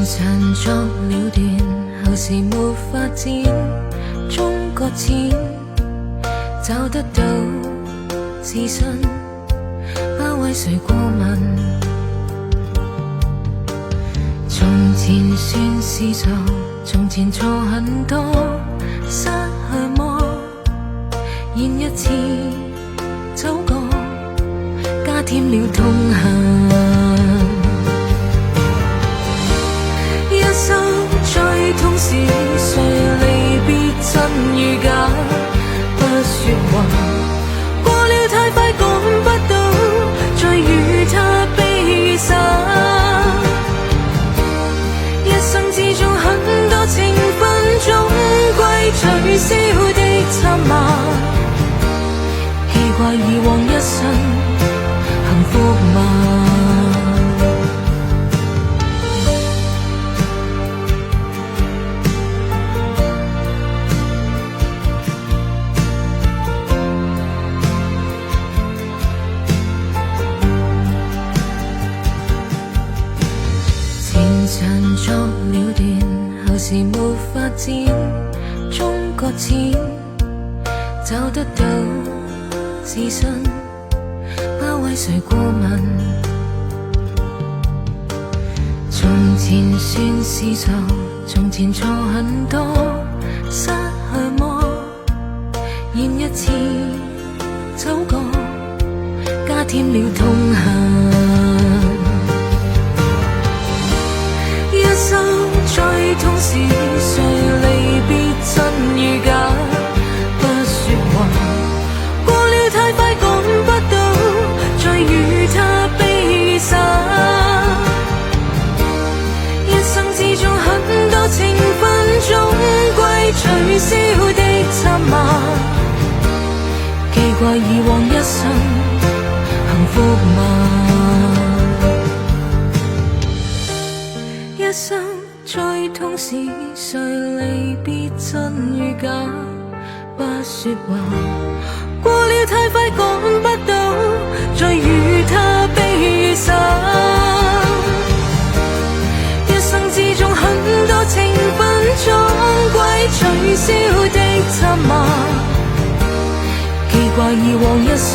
塵作了斷，後時沒發展，終擱淺，找得到自信，不為誰過問。從前算是傻，從前錯很多，失去麼？現一次走過，加添了痛恨。一生最痛時，誰離別真與假？不說話，過了太快，趕不到，再與他悲與灑。一生之中很多情分，終歸取消的緘默。記掛以往一生幸福嗎？前塵作了斷，後時沒發展，終擱淺，找得到自信，不為誰過問。從前算是傻，從前錯很多，失去麼？現一次走過，加添了痛恨。一生最痛時，誰離別真與假？不說話，過了太快，趕不到，再與他悲與灑。一生之中很多情分，終歸取消的緘默。記掛以往一生幸福嗎？一生最痛時，誰離別真與假？不說話，過了太快，趕不到，再與他悲與灑。一生之中很多情分，終歸取消的緘默。記掛以往一生